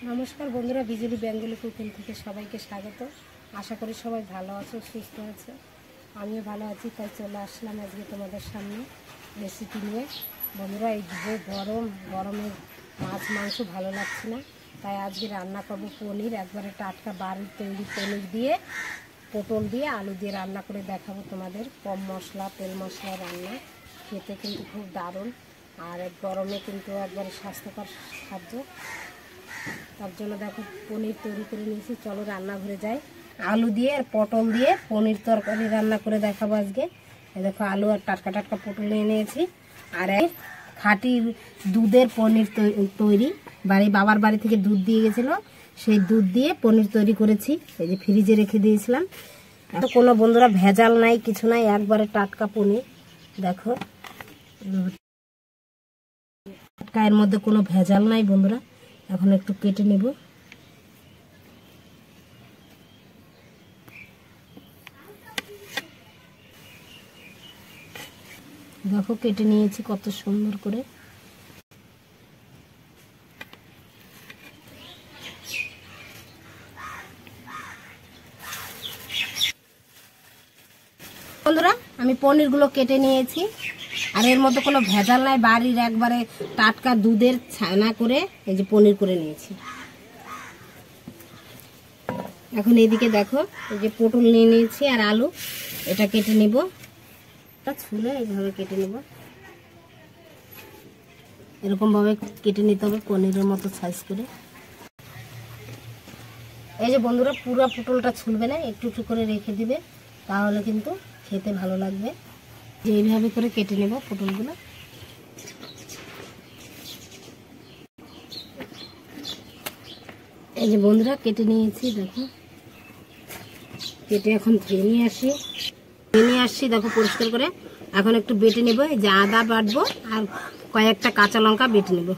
নমস্কার বন্ধুরা, বিজলি Bengali cooking থেকে সবাইকে স্বাগত। আশা করি সবাই ভালো আছো, সুস্থ আছে। আমিও ভালো আছি, তাই চলে আসলাম আজকে তোমাদের সামনে রেসিপি নিয়ে। বন্ধুরা, এই যে গরমে মাছ মাংস ভালো লাগছে না, তাই আজকে রান্না করবো পনির। একবারে টাটকা বাড়ির তৈরি পনির দিয়ে, পটল দিয়ে, আলু দিয়ে রান্না করে দেখাবো তোমাদের। কম মশলা, তেল মশলা রান্না, খেতে কিন্তু খুব দারুণ। আর গরমে কিন্তু একবারে স্বাস্থ্যকর খাদ্য। তার জন্য দেখো পনির তৈরি করে নিয়েছি। চলো রান্নাঘরে যাই। আলু দিয়ে আর পটল দিয়ে পনির তরকারি রান্না করে দেখাবো আজকে। দেখো আলু আর টাটকা টাটকা পটল নিয়ে নিয়েছি। আর এক খাঁটি দুধের পনির তৈরি, বাবার বাড়ি থেকে দুধ দিয়ে গেছিলো, সেই দুধ দিয়ে পনির তৈরি করেছি। এই যে ফ্রিজে রেখে দিয়েছিলাম। এত কোনো বন্ধুরা ভেজাল নাই, কিছু নাই, একবারে টাটকা পনির। দেখো টাটকা, এর মধ্যে কোনো ভেজাল নাই বন্ধুরা। এখন একটু কেটে নেব। দেখো কেটে নিয়েছি কত সুন্দর করে। বন্ধুরা, আমি পনিরগুলো কেটে নিয়েছি। আর এর মধ্যে কোনো ভেজাল নাই, বাড়ির একবারে টাটকা দুধের ছানা করে এই যে পনির করে নিয়েছি। এখন এদিকে দেখো এই যে পটল নিয়ে নিয়েছি আর আলু, এটা কেটে নেব। এটা ছুলে এইভাবে কেটে নেব, এরকম ভাবে কেটে নিতে হবে পনিরের মতো সাইজ করে। এই যে বন্ধুরা, পুরো পটলটা ছুলবে না, একটু একটু করে রেখে দিবে, তাহলে কিন্তু খেতে ভালো লাগবে। যে এইভাবে করে কেটে নেব পটলগুলো। এই যে বন্ধুরা কেটে নিয়েছি, দেখো কেটে এখন ধুয়ে নিয়ে আসছি দেখো পরিষ্কার করে। এখন একটু বেটে নেব। এই যে আদা বাটবো আর কয়েকটা কাঁচা লঙ্কা বেটে নেব।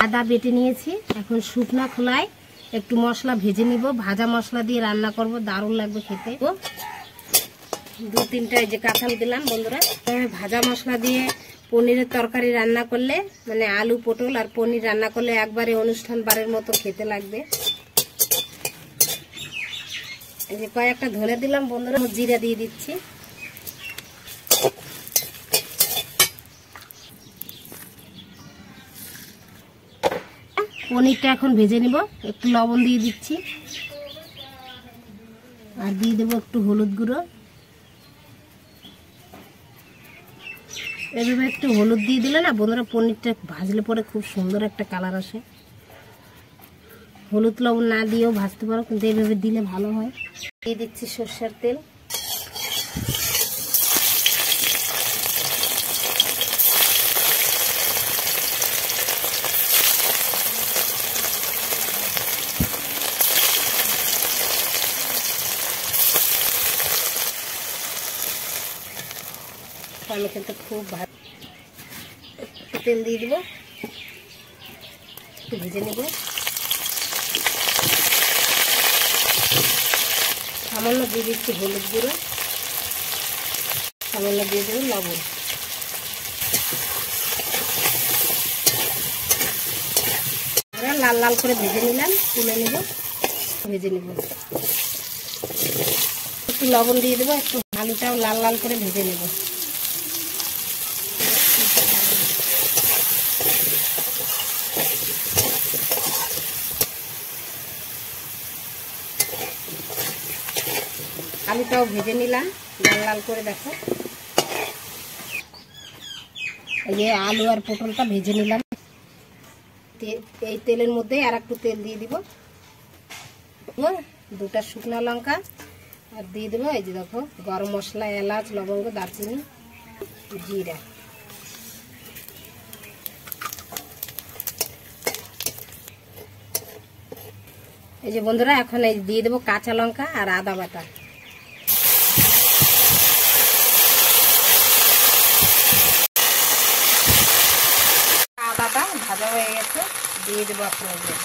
আদা বেটে নিয়েছি। এখন শুকনা খোলায় একটু মশলা ভেজে নিব। ভাজা মশলা দিয়ে রান্না করব, দারুণ লাগবে খেতে। দু তিনটা এই যে কাঁঠাল দিলাম বন্ধুরা। ভাজা মশলা দিয়ে পনিরের তরকারি রান্না করলে, মানে আলু পটল আর পনির রান্না করলে একবারে অনুষ্ঠান বারের মতো খেতে লাগবে। এই যে কয়েকটা ধনে দিলাম বন্ধুরা, জিরা দিয়ে দিচ্ছি। পনিরটা এখন ভেজে নিব। একটু লবণ দিয়ে দিচ্ছি আর দিয়ে দেবো একটু হলুদ গুঁড়ো। এভাবে একটু হলুদ দিয়ে দিলে না বন্ধুরা, পনিরটা ভাজলে পরে খুব সুন্দর একটা কালার আসে। হলুদ লবণ না দিয়েও ভাজতে পারো, কিন্তু এইভাবে দিলে ভালো হয়। দিয়ে দিচ্ছি সরষের তেল। আমি কিন্তু খুব ভালো তেল দিয়ে দিব, একটু ভেজে নেব। সামান্য দিয়ে দিচ্ছি হলুদ গুঁড়ো, সামান্য দিয়ে দেবো লবণ। লাল লাল করে ভেজে নিলাম, তুলে নেব, ভেজে নেব। একটু লবণ দিয়ে দেবো, একটু আলুটাও লাল লাল করে ভেজে নেব। আলুটাও ভেজে নিলাম লাল লাল করে। দেখো এই যে আলু আর পটলটা ভেজে নিলাম। এই তেলের মধ্যে আর একটু তেল দিয়ে দিব, দুটা শুকনো লঙ্কা আর দিয়ে দেবো এই যে দেখো গরম মশলা, এলাচ, লবঙ্গ, দারচিনি, জিরা। এই যে বন্ধুরা, এখন এই দিয়ে দেবো কাঁচা লঙ্কা আর আদা বাটা। আদাটা ভাজা হয়ে গেছে, দিয়ে দেবো আপনাদের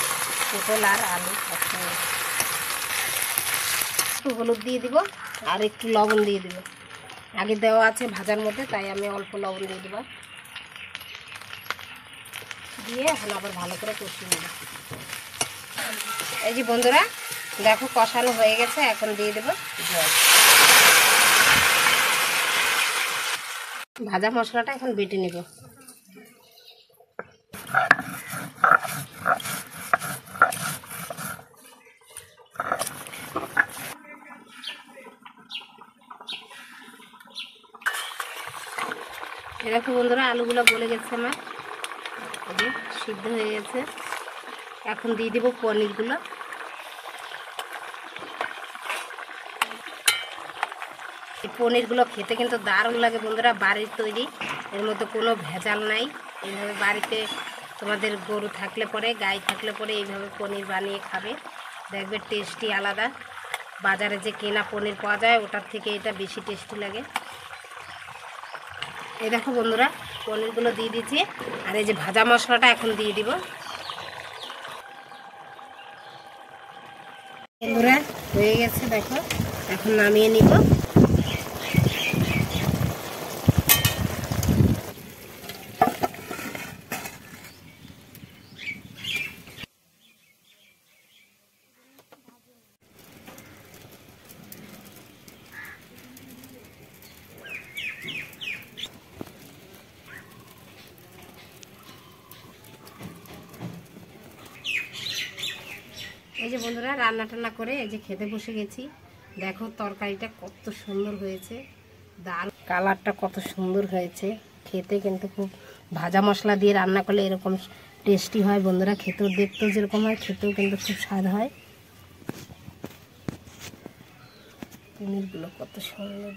পটল আর আলু। একটু হলুদ দিয়ে দিব আর একটু লবণ দিয়ে দিব। আগে দেওয়া আছে ভাজার মধ্যে, তাই আমি অল্প লবণ দিয়ে দেবো। দিয়ে এখন আবার ভালো করে কষিয়ে নেব। এই যে বন্ধুরা দেখো কষানো হয়ে গেছে, এখন দিয়ে দেবো জল। ভাজা মশলাটা এখন বেটে নেব। দেখো বন্ধুরা আলুগুলো গলে গেছে, আমার সিদ্ধ হয়ে গেছে। এখন দিয়ে দেবো পনিরগুলো। এই পনিরগুলো খেতে কিন্তু দারুণ লাগে বন্ধুরা, বাড়ির তৈরি, এর মধ্যে কোনো ভেজাল নাই। এইভাবে বাড়িতে তোমাদের গরু থাকলে পরে, গাই থাকলে পরে এইভাবে পনির বানিয়ে খাবে, দেখবে টেস্টি আলাদা। বাজারে যে কেনা পনির পাওয়া যায় ওটার থেকে এটা বেশি টেস্টি লাগে। এই দেখো বন্ধুরা পনিরগুলো দিয়ে দিচ্ছি, আর এই যে ভাজা মশলাটা এখন দিয়ে দিব। বন্ধুরা হয়ে গেছে দেখো, এখন নামিয়ে নিব। এই যে বন্ধুরা রান্না টান্না করে এই যে খেতে বসে গেছি। দেখো তরকারিটা কত সুন্দর হয়েছে, দারুণ কালারটা কত সুন্দর হয়েছে। খেতে কিন্তু খুব, ভাজা মশলা দিয়ে রান্না করলে এরকম টেস্টি হয় বন্ধুরা। খেতেও দেখতেও যেরকম হয়, খেতেও কিন্তু খুব স্বাদ হয়। পনিরগুলো কত সুন্দর,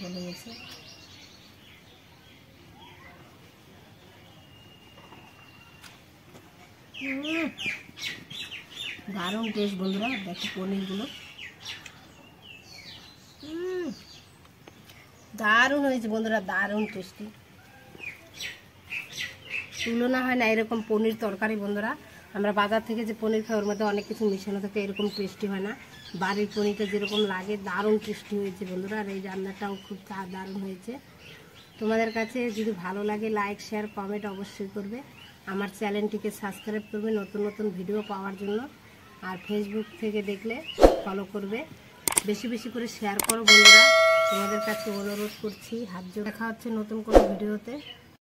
বলে গেছে। দারুণ টেস্ট বন্ধুরা, দেখো পনিরগুলো দারুণ হয়েছে বন্ধুরা, দারুণ টেস্টি, তুলনা হয় না এরকম পনির তরকারি বন্ধুরা। আমরা বাজার থেকে যে পনির খাই ওর মধ্যে অনেক কিছু মিশানো থাকে, এরকম টেস্টি হয় না। বাড়ির পনিরটা যেরকম লাগে দারুণ টেস্টি হয়েছে বন্ধুরা। আর এই রান্নাটাও খুব দারুণ হয়েছে। তোমাদের কাছে যদি ভালো লাগে লাইক শেয়ার কমেন্ট অবশ্যই করবে। আমার চ্যানেলটিকে সাবস্ক্রাইব করবে নতুন নতুন ভিডিও পাওয়ার জন্য। আর ফেসবুক থেকে দেখলে ফলো করবে, বেশি বেশি করে শেয়ার করো বন্ধুরা। তোমাদের কাছে অনুরোধ করছি, হাত জোড়। দেখা হচ্ছে নতুন কোনো ভিডিওতে।